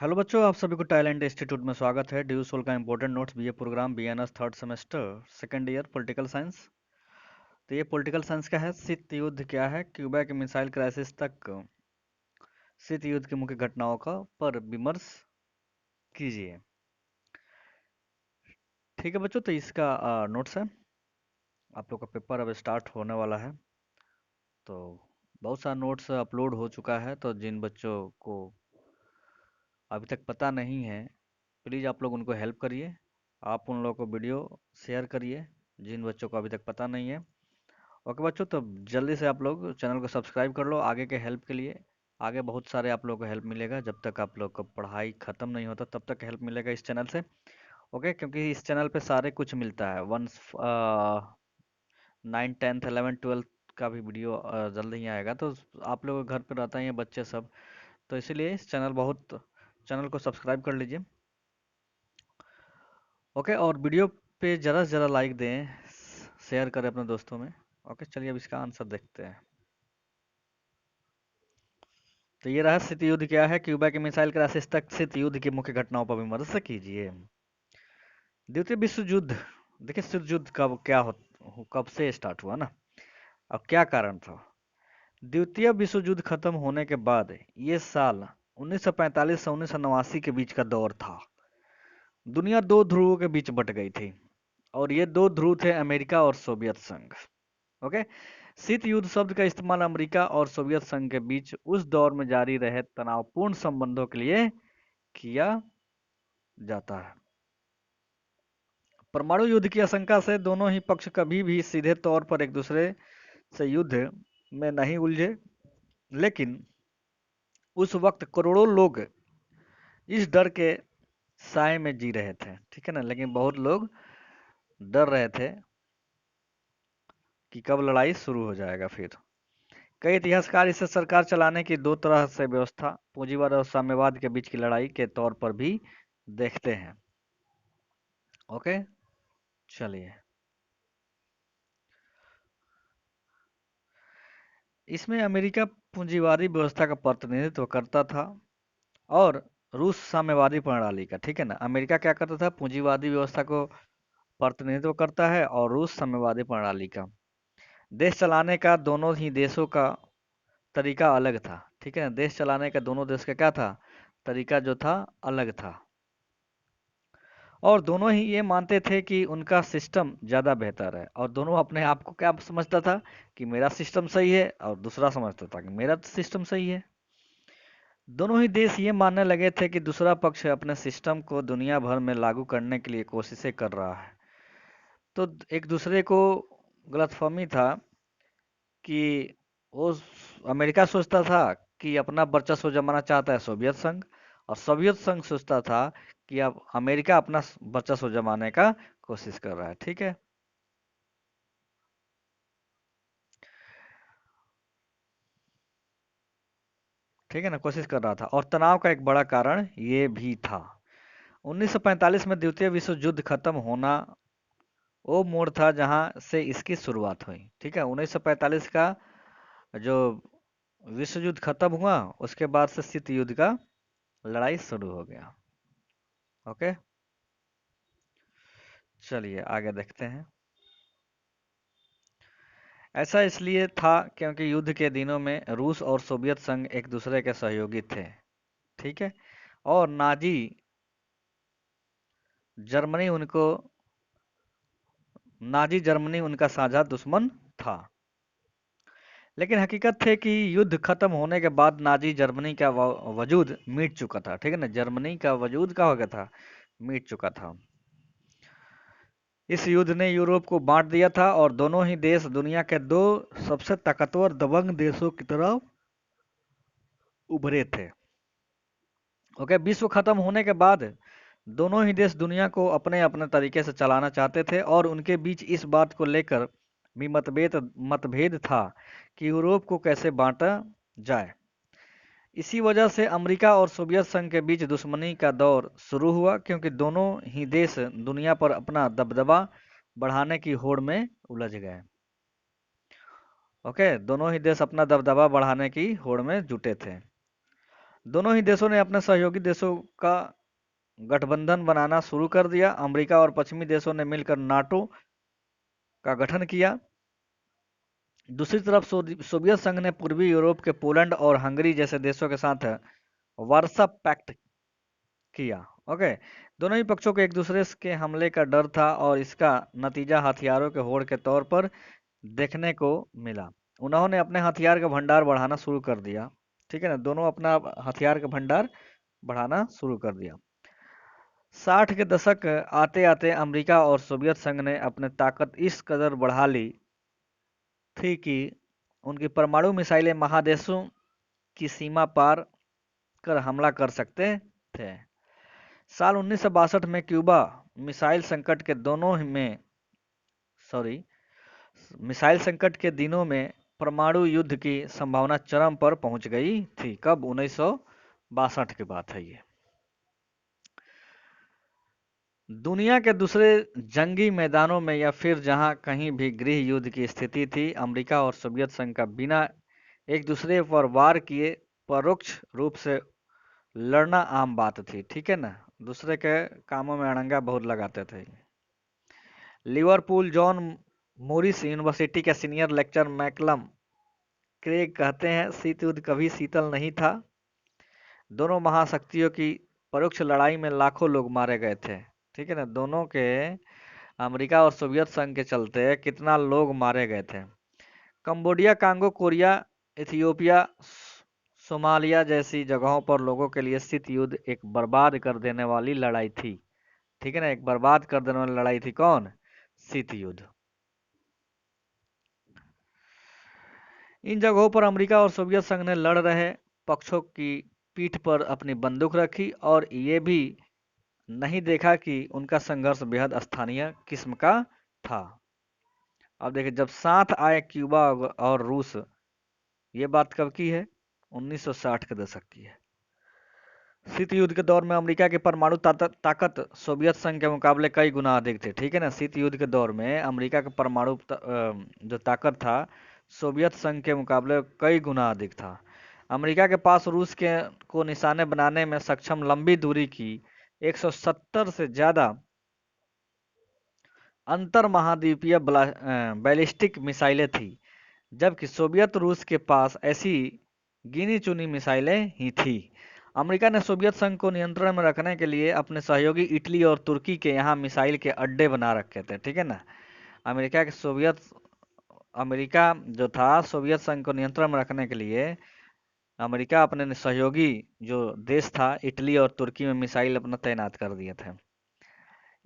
Hello बच्चों, आप सभी को टैलेंट इंस्टीट्यूट में स्वागत है। ड्यू सोल का important notes BA programme BNS third semester second year political science. तो ये पॉलिटिकल साइंस का है। शीत युद्ध क्या है, क्यूबा के मिसाइल क्राइसिस तक शीत युद्ध की मुख्य घटनाओं का पर विमर्श कीजिए। ठीक है बच्चों, तो इसका नोट्स है। आप लोग का पेपर अब स्टार्ट होने वाला है, तो बहुत सारा नोट्स अपलोड हो चुका है। तो जिन बच्चों को अभी तक पता नहीं है, प्लीज़ आप लोग उनको हेल्प करिए। आप उन लोगों को वीडियो शेयर करिए जिन बच्चों को अभी तक पता नहीं है। ओके बच्चों, तो जल्दी से आप लोग चैनल को सब्सक्राइब कर लो आगे के हेल्प के लिए। आगे बहुत सारे आप लोगों को हेल्प मिलेगा। जब तक आप लोग को पढ़ाई ख़त्म नहीं होता तब तक हेल्प मिलेगा इस चैनल से। ओके, क्योंकि इस चैनल पे सारे कुछ मिलता है। Once 9th 10th 11th 12th का भी वीडियो जल्द ही आएगा। तो आप लोग घर पे रहते हैं बच्चे सब, तो इसीलिए इस चैनल को सब्सक्राइब कर लीजिए। ओके, और वीडियो पे ज़्यादा से ज़्यादा लाइक दें, शेयर करें अपने दोस्तों में। ओके, चलिए अब इसका आंसर देखते हैं। तो ये रहा, शीत युद्ध क्या है, क्यूबा के मिसाइल क्राइसिस तक शीत युद्ध की मुख्य घटनाओं पर विमर्श कीजिए। द्वितीय विश्व युद्ध, देखिए शीत युद्ध कब से स्टार्ट हुआ ना, अब क्या कारण था। द्वितीय विश्व युद्ध खत्म होने के बाद ये साल 1945 से 1989 के बीच का दौर था। दुनिया दो ध्रुवों के बीच बट गई थी, और ये दो ध्रुव थे अमेरिका और सोवियत संघ। ओके, शीत युद्ध शब्द का इस्तेमाल अमेरिका और सोवियत संघ के बीच उस दौर में जारी रहे तनावपूर्ण संबंधों के लिए किया जाता है। परमाणु युद्ध की आशंका से दोनों ही पक्ष कभी भी सीधे तौर पर एक दूसरे से युद्ध में नहीं उलझे, लेकिन उस वक्त करोड़ों लोग इस डर के साए में जी रहे थे। ठीक है ना, लेकिन बहुत लोग डर रहे थे कि कब लड़ाई शुरू हो जाएगा। फिर कई इतिहासकार इसे सरकार चलाने की दो तरह से व्यवस्था, पूंजीवाद और साम्यवाद के बीच की लड़ाई के तौर पर भी देखते हैं। ओके, चलिए, इसमें अमेरिका पूंजीवादी व्यवस्था का प्रतिनिधित्व करता था और रूस साम्यवादी प्रणाली का। ठीक है ना, अमेरिका क्या करता था, पूंजीवादी व्यवस्था को प्रतिनिधित्व करता है, और रूस साम्यवादी प्रणाली का। देश चलाने का दोनों ही देशों का तरीका अलग था। ठीक है ना, देश चलाने का दोनों देश का क्या था, तरीका जो था अलग था। और दोनों ही ये मानते थे कि उनका सिस्टम ज़्यादा बेहतर है, और दोनों अपने आप को क्या समझता था कि मेरा सिस्टम सही है, और दूसरा समझता था कि मेरा सिस्टम सही है। दोनों ही देश ये मानने लगे थे कि दूसरा पक्ष अपने सिस्टम को दुनिया भर में लागू करने के लिए कोशिशें कर रहा है। तो एक दूसरे को गलतफहमी था कि वो अमेरिका सोचता था कि अपना वर्चस्व जमाना चाहता है सोवियत संघ, और सोवियत संघ सोचता था कि अब अमेरिका अपना वर्चस्व जमाने का कोशिश कर रहा है। ठीक है, ठीक है ना, कोशिश कर रहा था। और तनाव का एक बड़ा कारण ये भी था। 1945 में द्वितीय विश्व युद्ध खत्म होना वो मोड़ था जहां से इसकी शुरुआत हुई। ठीक है, 1945 का जो विश्व युद्ध खत्म हुआ, उसके बाद से शीत युद्ध का लड़ाई शुरू हो गया। ओके, चलिए आगे देखते हैं। ऐसा इसलिए था क्योंकि युद्ध के दिनों में रूस और सोवियत संघ एक दूसरे के सहयोगी थे। ठीक है, और जर्मनी उनको नाजी जर्मनी उनका साझा दुश्मन था। लेकिन हकीकत थे कि युद्ध खत्म होने के बाद नाजी जर्मनी का वजूद मिट चुका था। ठीक है ना, जर्मनी का वजूद क्या हो गया था, मिट चुका था। इस युद्ध ने यूरोप को बांट दिया था, और दोनों ही देश दुनिया के दो सबसे ताकतवर दबंग देशों की तरह उभरे थे। ओके, विश्व खत्म होने के बाद दोनों ही देश दुनिया को अपने अपने तरीके से चलाना चाहते थे, और उनके बीच इस बात को लेकर भी मतभेद था कि यूरोप को कैसे बांटा जाए। इसी वजह से अमेरिका और सोवियत संघ के बीच दुश्मनी का दौर शुरू हुआ, क्योंकि दोनों ही देश दुनिया पर अपना दबदबा बढ़ाने की होड़ में उलझ गए। ओके, दोनों ही देश अपना दबदबा बढ़ाने की होड़ में जुटे थे। दोनों ही देशों ने अपने सहयोगी देशों का गठबंधन बनाना शुरू कर दिया। अमेरिका और पश्चिमी देशों ने मिलकर नाटो का गठन किया। दूसरी तरफ सोवियत संघ ने पूर्वी यूरोप के पोलैंड और हंगरी जैसे देशों के साथ वार्सा पैक्ट किया। ओके। दोनों ही पक्षों को एक दूसरे के हमले का डर था और इसका नतीजा हथियारों के होड़ के तौर पर देखने को मिला। उन्होंने अपने हथियार का भंडार बढ़ाना शुरू कर दिया। ठीक है ना, दोनों अपना हथियार का भंडार बढ़ाना शुरू कर दिया। 60 के दशक आते आते अमेरिका और सोवियत संघ ने अपनी ताकत इस कदर बढ़ा ली थी कि उनकी परमाणु मिसाइलें महादेशों की सीमा पार कर हमला कर सकते थे। साल 1962 में क्यूबा मिसाइल संकट के दोनों में सॉरी मिसाइल संकट के दिनों में परमाणु युद्ध की संभावना चरम पर पहुंच गई थी। कब? 1962 की बात है ये। दुनिया के दूसरे जंगी मैदानों में या फिर जहां कहीं भी गृह युद्ध की स्थिति थी, अमेरिका और सोवियत संघ का बिना एक दूसरे पर वार किए परोक्ष रूप से लड़ना आम बात थी। ठीक है ना, दूसरे के कामों में अड़ंगा बहुत लगाते थे। लिवरपूल जॉन मोरिस यूनिवर्सिटी के सीनियर लेक्चर मैकलम क्रेग कहते हैं, शीत युद्ध कभी शीतल नहीं था। दोनों महाशक्तियों की परोक्ष लड़ाई में लाखों लोग मारे गए थे। ठीक है ना, दोनों के अमेरिका और सोवियत संघ के चलते कितना लोग मारे गए थे। Cambodia, Congo, Korea, Ethiopia, Somalia जैसी जगहों पर लोगों के लिए शीत युद्ध एक बर्बाद कर देने वाली लड़ाई थी। ठीक है ना, एक बर्बाद कर देने वाली लड़ाई थी। कौन? शीत युद्ध। इन जगहों पर अमेरिका और सोवियत संघ ने लड़ रहे पक्षों की पीठ पर अपनी बंदूक रखी और ये भी नहीं देखा कि उनका संघर्ष बेहद स्थानीय किस्म का था। अब देखिए, जब साथ आए क्यूबा और रूस, ये बात कब की है? 1960 के दशक की है। शीत युद्ध के दौर में अमेरिका की परमाणु ताकत सोवियत संघ के मुकाबले कई गुना अधिक थी। ठीक है ना, शीत युद्ध के दौर में अमेरिका का परमाणु जो ताकत था सोवियत संघ के मुकाबले कई गुना अधिक था। अमेरिका के पास रूस के को निशाने बनाने में सक्षम लंबी दूरी की 170 से ज्यादा अंतर महाद्वीपीय बैलिस्टिक मिसाइलें थी, जबकि सोवियत रूस के पास ऐसी गिनी चुनी मिसाइलें ही थी। अमेरिका ने सोवियत संघ को नियंत्रण में रखने के लिए अपने सहयोगी इटली और तुर्की के यहाँ मिसाइल के अड्डे बना रखे थे। ठीक है ना, अमेरिका के सोवियत अमेरिका जो था सोवियत संघ को नियंत्रण में रखने के लिए अमेरिका अपने सहयोगी जो देश था इटली और तुर्की में मिसाइल अपना तैनात कर दिए थे।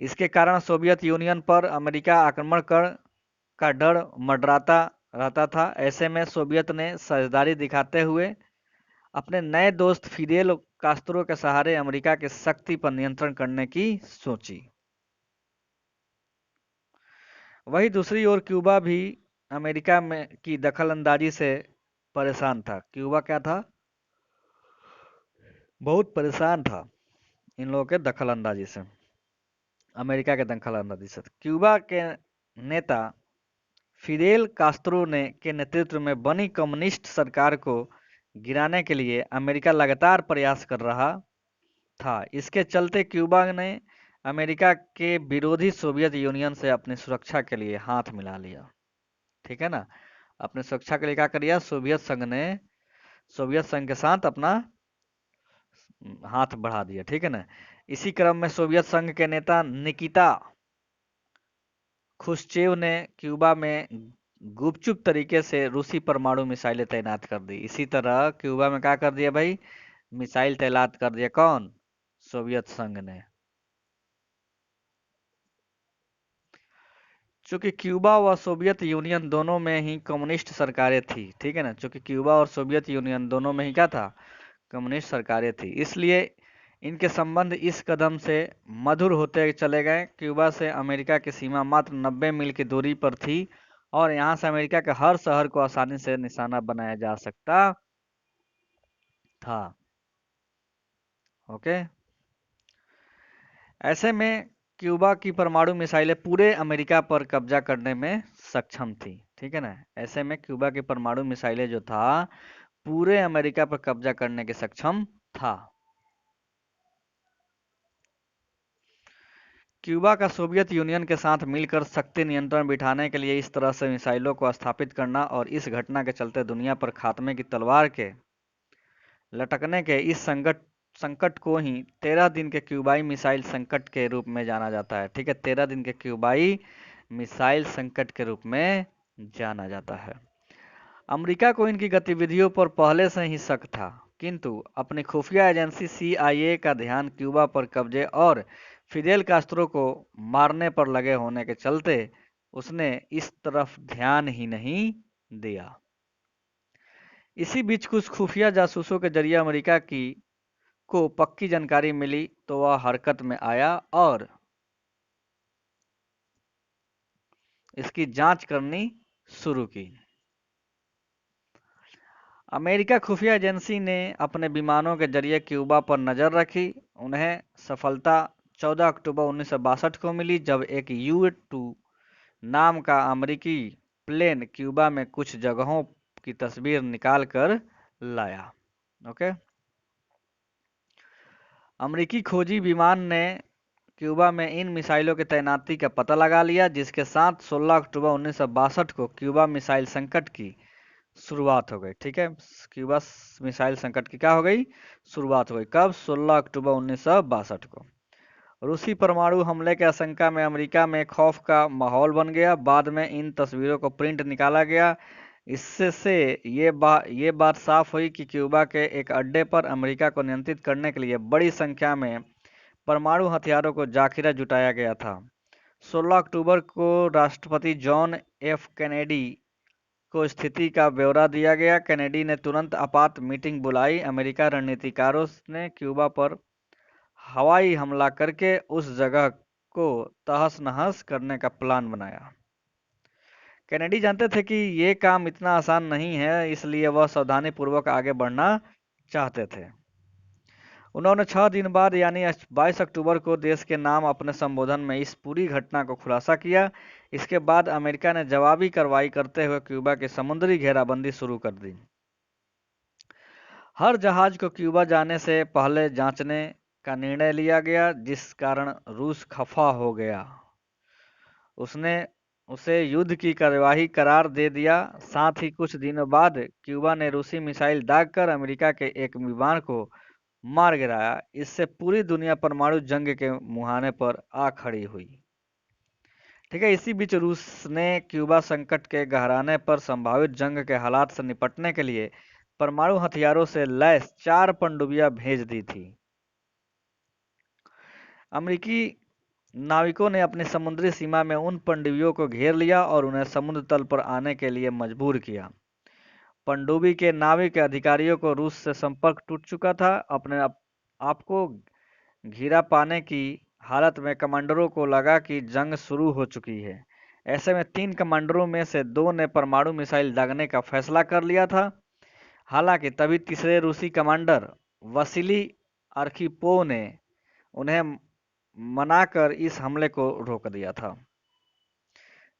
इसके कारण सोवियत यूनियन पर अमेरिका आक्रमण कर का डर मंडराता रहता था। ऐसे में सोवियत ने साझेदारी दिखाते हुए अपने नए दोस्त फिदेल कास्त्रो के सहारे अमेरिका की शक्ति पर नियंत्रण करने की सोची। वहीं दूसरी ओर क्यूबा भी अमेरिका में की दखलंदाजी से परेशान था। क्यूबा क्या था? बहुत परेशान था इन लोगों के दखलंदाजी से, अमेरिका के दखलंदाजी से। क्यूबा के नेता फिदेल कास्त्रो ने के नेतृत्व में बनी कम्युनिस्ट सरकार को गिराने के लिए अमेरिका लगातार प्रयास कर रहा था। इसके चलते क्यूबा ने अमेरिका के विरोधी सोवियत यूनियन से अपनी सुरक्षा के लिए हाथ मिला लिया। ठीक है ना, अपनी सुरक्षा के लिए क्या कर लिया? सोवियत संघ के साथ अपना हाथ बढ़ा दिया। ठीक है ना, इसी क्रम में सोवियत संघ के नेता निकिता खुश्चेव ने क्यूबा में गुपचुप तरीके से रूसी परमाणु मिसाइलें तैनात कर दी। इसी तरह क्यूबा में क्या कर दिया भाई? मिसाइल तैनात कर दिया। कौन? सोवियत संघ ने। चूंकि क्यूबा व सोवियत यूनियन दोनों में ही कम्युनिस्ट सरकारें थी। ठीक है ना, चूंकि क्यूबा और सोवियत यूनियन दोनों में ही क्या था? कम्युनिस्ट सरकारें थी। इसलिए इनके संबंध इस कदम से मधुर होते चले गए। क्यूबा से अमेरिका की सीमा मात्र 90 मील की दूरी पर थी और यहाँ से अमेरिका के हर शहर को आसानी से निशाना बनाया जा सकता था। ओके। ऐसे में क्यूबा की परमाणु मिसाइलें पूरे अमेरिका पर कब्जा करने में सक्षम थी। ठीक है ना, ऐसे में क्यूबा की परमाणु मिसाइलें जो था पूरे अमेरिका पर कब्जा करने के सक्षम था। क्यूबा का सोवियत यूनियन के साथ मिलकर शक्ति नियंत्रण बिठाने के लिए इस तरह से मिसाइलों को स्थापित करना और इस घटना के चलते दुनिया पर खात्मे की तलवार के लटकने के इस संकट को ही 13 दिन के क्यूबाई मिसाइल संकट के रूप में जाना जाता है। ठीक है, 13 दिन के क्यूबाई मिसाइल संकट के रूप में जाना जाता है। अमेरिका को इनकी गतिविधियों पर पहले से ही शक था, किंतु अपनी खुफिया एजेंसी CIA का ध्यान क्यूबा पर कब्जे और फिदेल कास्त्रो को मारने पर लगे होने के चलते उसने इस तरफ ध्यान ही नहीं दिया। इसी बीच कुछ खुफिया जासूसों के जरिए अमेरिका की को पक्की जानकारी मिली तो वह हरकत में आया और इसकी जांच करनी शुरू की। अमेरिका खुफिया एजेंसी ने अपने विमानों के जरिए क्यूबा पर नज़र रखी। उन्हें सफलता 14 अक्टूबर 1962 को मिली जब एक U-2 नाम का अमेरिकी प्लेन क्यूबा में कुछ जगहों की तस्वीर निकाल कर लाया। ओके, अमेरिकी खोजी विमान ने क्यूबा में इन मिसाइलों की तैनाती का पता लगा लिया, जिसके साथ 16 अक्टूबर 1962 को क्यूबा मिसाइल संकट की शुरुआत हो गई। ठीक है, क्यूबा मिसाइल संकट की क्या हो गई, शुरुआत हो गई। कब, 16 अक्टूबर 1962 को। रूसी परमाणु हमले के आशंका में अमेरिका में खौफ का माहौल बन गया। बाद में इन तस्वीरों को प्रिंट निकाला गया। इससे ये बात साफ हुई कि क्यूबा के एक अड्डे पर अमेरिका को नियंत्रित करने के लिए बड़ी संख्या में परमाणु हथियारों को जाखिरा जुटाया गया था। 16 अक्टूबर को राष्ट्रपति जॉन एफ कैनेडी को स्थिति का ब्यौरा दिया गया। कैनेडी ने तुरंत आपात मीटिंग बुलाई। अमेरिका रणनीतिकारों ने क्यूबा पर हवाई हमला करके उस जगह को तहस-नहस करने का प्लान बनाया। कैनेडी जानते थे कि ये काम इतना आसान नहीं है, इसलिए वह सावधानीपूर्वक आगे बढ़ना चाहते थे। उन्होंने 6 दिन बाद यानी 22 अक्टूबर को देश के नाम अपने संबोधन में इस पूरी घटना को खुलासा किया। इसके बाद अमेरिका ने जवाबी कार्रवाई करते हुए क्यूबा की समुद्री घेराबंदी शुरू कर दी। हर जहाज को क्यूबा जाने से पहले जांचने का निर्णय लिया गया, जिस कारण रूस खफा हो गया। उसने उसे युद्ध की कार्यवाही करार दे दिया। साथ ही कुछ दिनों बाद क्यूबा ने रूसी मिसाइल दागकर अमेरिका के एक विमान को मार गिराया। इससे पूरी दुनिया परमाणु जंग के मुहाने पर आ खड़ी हुई। ठीक है, इसी बीच रूस ने क्यूबा संकट के गहराने पर संभावित जंग के हालात से निपटने के लिए परमाणु हथियारों से लैस 4 पनडुब्बियां भेज दी थी। अमेरिकी नाविकों ने अपनी समुद्री सीमा में उन पनडुब्बियों को घेर लिया और उन्हें समुद्र तल पर आने के लिए मजबूर किया। पनडुब्बी के नाविक अधिकारियों को रूस से संपर्क टूट चुका था। अपने आप को घिरा पाने की हालत में कमांडरों को लगा कि जंग शुरू हो चुकी है। ऐसे में 3 कमांडरों में से 2 ने परमाणु मिसाइल दागने का फैसला कर लिया था। हालांकि तभी तीसरे रूसी कमांडर वसीली आर्खिपोव ने उन्हें मनाकर इस हमले को रोक दिया था।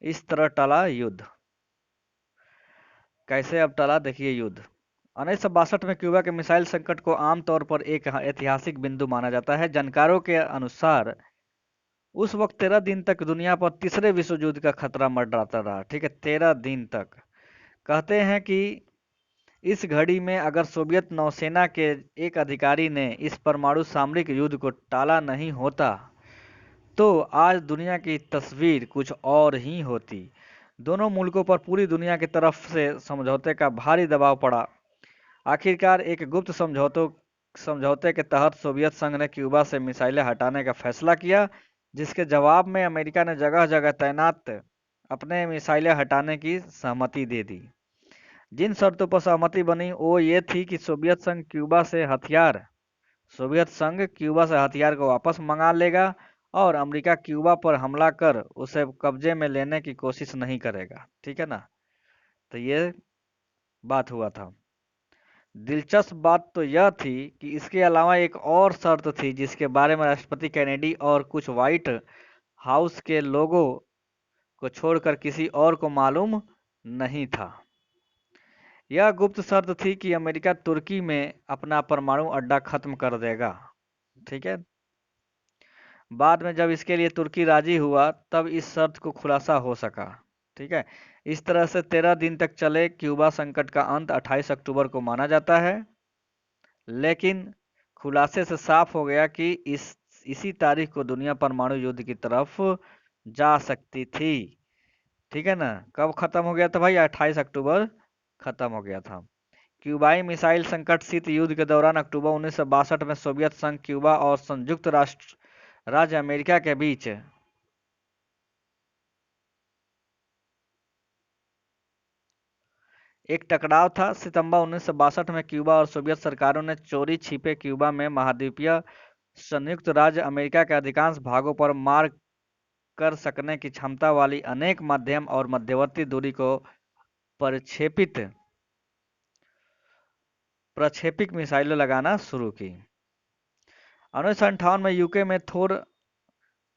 इस तरह टला युद्ध। कैसे अब टला, देखिए युद्ध। 1962 में क्यूबा के मिसाइल संकट को आमतौर पर एक ऐतिहासिक बिंदु माना जाता है। जानकारों के अनुसार उस वक्त 13 दिन तक दुनिया पर तीसरे विश्व युद्ध का खतरा मंडराता रहा। ठीक है, 13 दिन तक। कहते हैं कि इस घड़ी में अगर सोवियत नौसेना के एक अधिकारी ने इस परमाणु सामरिक युद्ध को टाला नहीं होता तो आज दुनिया की तस्वीर कुछ और ही होती। दोनों मुल्कों पर पूरी दुनिया की तरफ से समझौते का भारी दबाव पड़ा। आखिरकार एक गुप्त समझौते के तहत सोवियत संघ ने क्यूबा से मिसाइलें हटाने का फैसला किया, जिसके जवाब में अमेरिका ने जगह जगह तैनात अपने मिसाइलें हटाने की सहमति दे दी। जिन शर्तों पर सहमति बनी वो ये थी कि सोवियत संघ क्यूबा से हथियार को वापस मंगा लेगा और अमेरिका क्यूबा पर हमला कर उसे कब्जे में लेने की कोशिश नहीं करेगा। ठीक है ना, तो ये बात हुआ था। दिलचस्प बात तो यह थी कि इसके अलावा एक और शर्त थी जिसके बारे में राष्ट्रपति कैनेडी और कुछ व्हाइट हाउस के लोगों को छोड़कर किसी और को मालूम नहीं था। यह गुप्त शर्त थी कि अमेरिका तुर्की में अपना परमाणु अड्डा खत्म कर देगा। ठीक है। बाद में जब इसके लिए तुर्की राजी हुआ तब इस शर्त को खुलासा हो सका। ठीक है। इस तरह से 13 दिन तक चले क्यूबा संकट का अंत 28 अक्टूबर को माना जाता है। लेकिन खुलासे से साफ हो गया कि इसी तारीख को दुनिया परमाणु युद्ध की तरफ जा सकती थी। ठीक है ना। कब खत्म हो गया था भाई? 28 अक्टूबर खत्म हो गया था। क्यूबाई मिसाइल संकट शीत युद्ध के दौरान अक्टूबर 1962 में सोवियत संघ, क्यूबा और संयुक्त राष्ट्र राज्य अमेरिका के बीच एक टकराव था। सितंबर 1962 में क्यूबा और सोवियत सरकारों ने चोरी छिपे क्यूबा में महाद्वीपीय संयुक्त राज्य अमेरिका के अधिकांश भागों पर मार कर सकने की क्षमता वाली अनेक मध्यम और मध्यवर्ती दूरी को प्रक्षेपित प्रक्षेपित मिसाइलें लगाना शुरू की। 1958 में यूके में थोर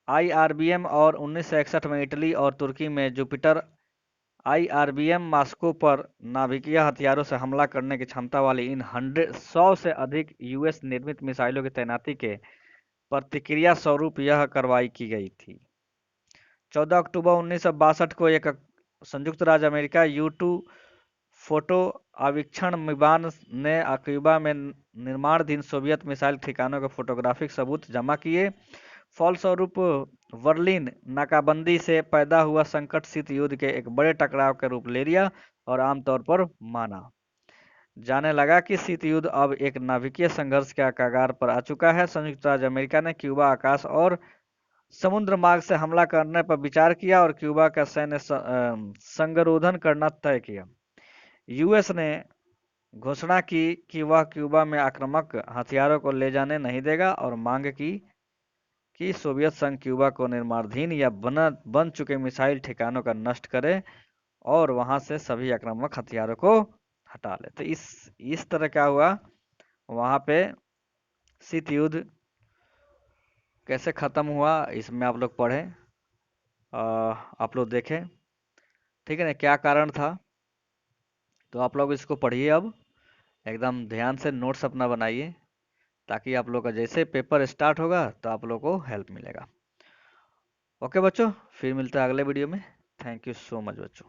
आईआरबीएम और 1961 में इटली और तुर्की में जुपिटर आईआरबीएम मॉस्को पर नाभिकीय हथियारों से हमला करने की क्षमता वाली इन 100 से अधिक यूएस निर्मित मिसाइलों की तैनाती के प्रतिक्रिया स्वरूप यह कार्रवाई की गई थी। 14 अक्टूबर 1962 को एक संयुक्त राज्य अमेरिका यू-2 फोटो आवीक्षण विमान ने क्यूबा में निर्माणाधीन सोवियत मिसाइल ठिकानों के फोटोग्राफिक सबूत जमा किए। फलस्वरूप बर्लिन नाकाबंदी से पैदा हुआ संकट शीत युद्ध के एक बड़े टकराव के रूप ले लिया और आमतौर पर माना जाने लगा कि शीत युद्ध अब एक नाभिकीय संघर्ष के कगार पर आ चुका है। संयुक्त राज्य अमेरिका ने क्यूबा आकाश और समुद्र मार्ग से हमला करने पर विचार किया और क्यूबा का सैन्य संगरोधन करना तय किया। यूएस ने घोषणा की कि वह क्यूबा में आक्रामक हथियारों को ले जाने नहीं देगा और मांग की कि सोवियत संघ क्यूबा को निर्माणाधीन या बन चुके मिसाइल ठिकानों का नष्ट करे और वहां से सभी आक्रामक हथियारों को हटा ले। तो इस तरह क्या हुआ वहां पे शीत युद्ध कैसे खत्म हुआ इसमें आप लोग पढ़े, आप लोग देखें। ठीक है ना, क्या कारण था। तो आप लोग इसको पढ़िए, अब एकदम ध्यान से नोट्स अपना बनाइए ताकि आप लोग का जैसे पेपर स्टार्ट होगा तो आप लोग को हेल्प मिलेगा। ओके बच्चों, फिर मिलते हैं अगले वीडियो में। थैंक यू सो मच बच्चों।